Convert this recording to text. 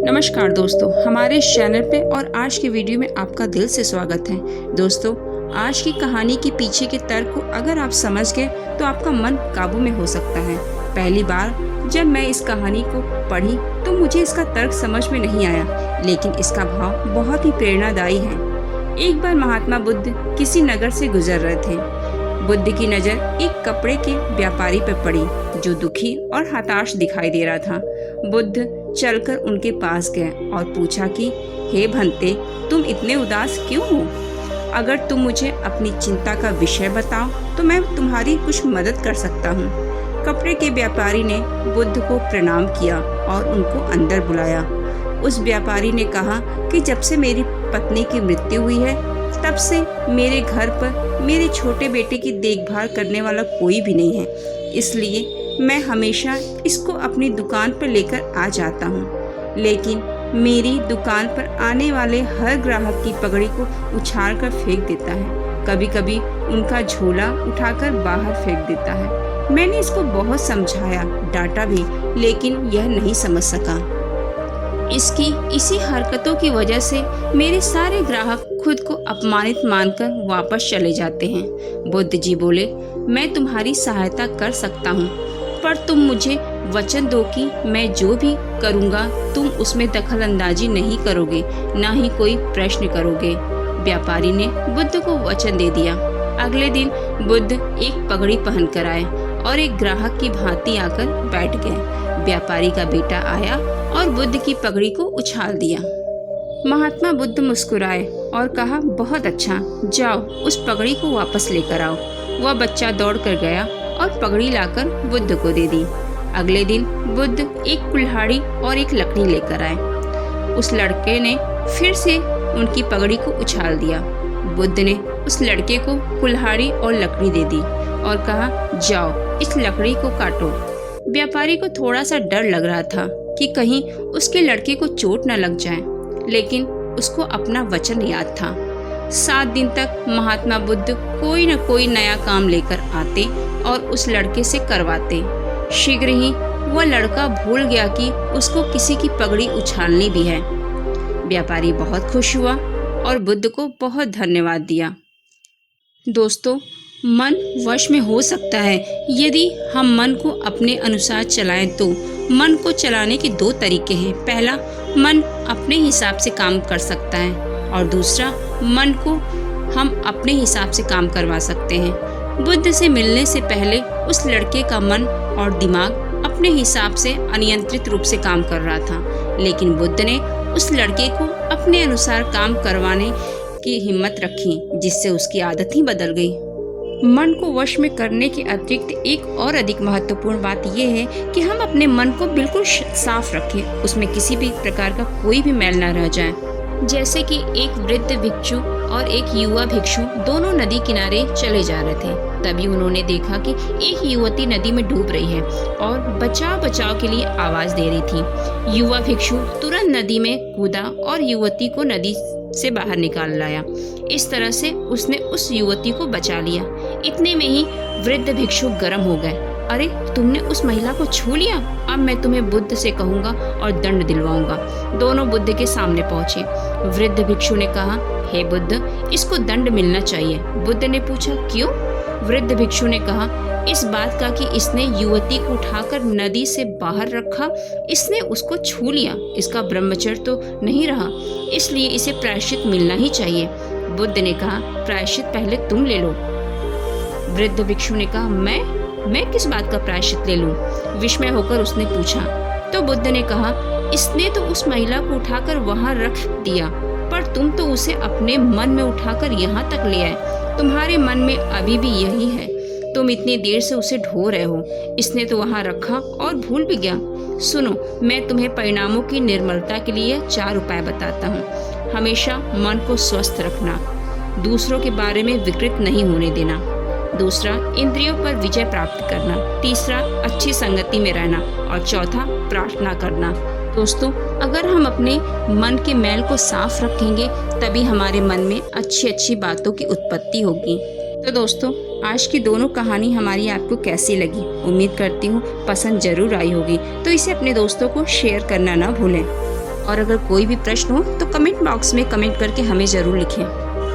नमस्कार दोस्तों, हमारे इस चैनल पे और आज की वीडियो में आपका दिल से स्वागत है। दोस्तों, आज की कहानी के पीछे के तर्क को अगर आप समझ गए तो आपका मन काबू में हो सकता है। पहली बार जब मैं इस कहानी को पढ़ी तो मुझे इसका तर्क समझ में नहीं आया, लेकिन इसका भाव बहुत ही प्रेरणादायी है। एक बार महात्मा बुद्ध किसी नगर से गुजर रहे थे। बुद्ध की नज़र एक कपड़े के व्यापारी पर पड़ी जो दुखी और हताश दिखाई दे रहा था। बुद्ध चलकर उनके पास गए और पूछा कि हे भंते, तुम इतने उदास क्यों हो? अगर तुम मुझे अपनी चिंता का विषय बताओ तो मैं तुम्हारी कुछ मदद कर सकता हूँ। कपड़े के व्यापारी ने बुद्ध को प्रणाम किया और उनको अंदर बुलाया। उस व्यापारी ने कहा कि जब से मेरी पत्नी की मृत्यु हुई है तब से मेरे घर पर मेरे छोटे बेटे की देखभाल करने वाला कोई भी नहीं है, इसलिए मैं हमेशा इसको अपनी दुकान पर लेकर आ जाता हूँ। लेकिन मेरी दुकान पर आने वाले हर ग्राहक की पगड़ी को उछाल कर फेंक देता है, कभी कभी उनका झोला उठाकर बाहर फेंक देता है। मैंने इसको बहुत समझाया, डांटा भी, लेकिन यह नहीं समझ सका। इसकी इसी हरकतों की वजह से मेरे सारे ग्राहक खुद को अपमानित मानकर वापस चले जाते हैं। बुद्ध जी बोले, मैं तुम्हारी सहायता कर सकता हूँ, पर तुम मुझे वचन दो कि मैं जो भी करूँगा तुम उसमें दखल अंदाजी नहीं करोगे, ना ही कोई प्रश्न करोगे। व्यापारी ने बुद्ध को वचन दे दिया। अगले दिन बुद्ध एक पगड़ी पहनकर आए और एक ग्राहक की भांति आकर बैठ गए। व्यापारी का बेटा आया और बुद्ध की पगड़ी को उछाल दिया। महात्मा बुद्ध मुस्कुराए और कहा, बहुत अच्छा, जाओ उस पगड़ी को वापस लेकर आओ। वह बच्चा दौड़ कर गया और पगड़ी लाकर बुद्ध को दे दी। अगले दिन बुद्ध एक कुल्हाड़ी और एक लकड़ी लेकर आए। उस लड़के ने फिर से उनकी पगड़ी को उछाल दिया। बुद्ध ने उस लड़के को कुल्हाड़ी और लकड़ी दे दी और कहा, जाओ इस लकड़ी को काटो। व्यापारी को थोड़ा सा डर लग रहा था कि कहीं उसके लड़के को चोट न लग जाए, लेकिन उसको अपना वचन याद था। 7 दिन तक महात्मा बुद्ध कोई न कोई नया काम लेकर आते और उस लड़के से करवाते। शीघ्र ही वह लड़का भूल गया कि उसको किसी की पगड़ी उछालनी भी है। व्यापारी बहुत खुश हुआ और बुद्ध को बहुत धन्यवाद दिया। दोस्तों, मन वश में हो सकता है यदि हम मन को अपने अनुसार चलाएं तो। मन को चलाने के 2 तरीके हैं। पहला, मन अपने हिसाब से काम कर सकता है और दूसरा, मन को हम अपने हिसाब से काम करवा सकते हैं। बुद्ध से मिलने से पहले उस लड़के का मन और दिमाग अपने हिसाब से अनियंत्रित रूप से काम कर रहा था, लेकिन बुद्ध ने उस लड़के को अपने अनुसार काम करवाने की हिम्मत रखी, जिससे उसकी आदत ही बदल गई। मन को वश में करने के अतिरिक्त एक और अधिक महत्वपूर्ण बात यह है कि हम अपने मन को बिल्कुल साफ रखें, उसमें किसी भी प्रकार का कोई भी मैल न रह जाए। जैसे कि एक वृद्ध भिक्षु और एक युवा भिक्षु दोनों नदी किनारे चले जा रहे थे। तभी उन्होंने देखा कि एक युवती नदी में डूब रही है और बचाव बचाव के लिए आवाज दे रही थी। युवा भिक्षु तुरंत नदी में कूदा और युवती को नदी से बाहर निकाल लाया। इस तरह से उसने उस युवती को बचा लिया। इतने में ही वृद्ध भिक्षु गर्म हो गए। अरे, तुमने उस महिला को छू लिया, अब मैं तुम्हें बुद्ध से कहूँगा और दंड दिलवाऊंगा। दोनों बुद्ध के सामने पहुँचे। वृद्ध भिक्षु ने कहा, हे बुद्ध, इसको दंड मिलना चाहिए। बुद्ध ने पूछा, क्यों? वृद्ध भिक्षु ने कहा, इस बात का कि इसने युवती को उठाकर नदी से बाहर रखा, इसने उसको छू लिया, इसका ब्रह्मचर्य तो नहीं रहा, इसलिए इसे प्रायश्चित मिलना ही चाहिए। बुद्ध ने कहा, प्रायश्चित पहले तुम ले लो। वृद्ध भिक्षु ने कहा, मैं किस बात का प्रायश्चित ले लूं? विस्मय होकर उसने पूछा। तो बुद्ध ने कहा, इसने तो उस महिला को उठाकर वहां रख दिया, पर तुम तो उसे अपने मन में उठाकर यहाँ तक ले आए। तुम्हारे मन में अभी भी यही है, तुम इतनी देर से उसे ढो रहे हो। इसने तो वहां रखा और भूल भी गया। सुनो, मैं तुम्हें परिणामों की निर्मलता के लिए 4 उपाय बताता हूँ। हमेशा मन को स्वस्थ रखना, दूसरों के बारे में विकृत नहीं होने देना, दूसरा, इंद्रियों पर विजय प्राप्त करना, तीसरा, अच्छी संगति में रहना और चौथा, प्रार्थना करना। दोस्तों, अगर हम अपने मन के मैल को साफ रखेंगे तभी हमारे मन में अच्छी अच्छी बातों की उत्पत्ति होगी। तो दोस्तों, आज की दोनों कहानी हमारी आपको कैसी लगी? उम्मीद करती हूँ पसंद जरूर आई होगी। तो इसे अपने दोस्तों को शेयर करना ना भूलें और अगर कोई भी प्रश्न हो तो कमेंट बॉक्स में कमेंट करके हमें ज़रूर लिखें।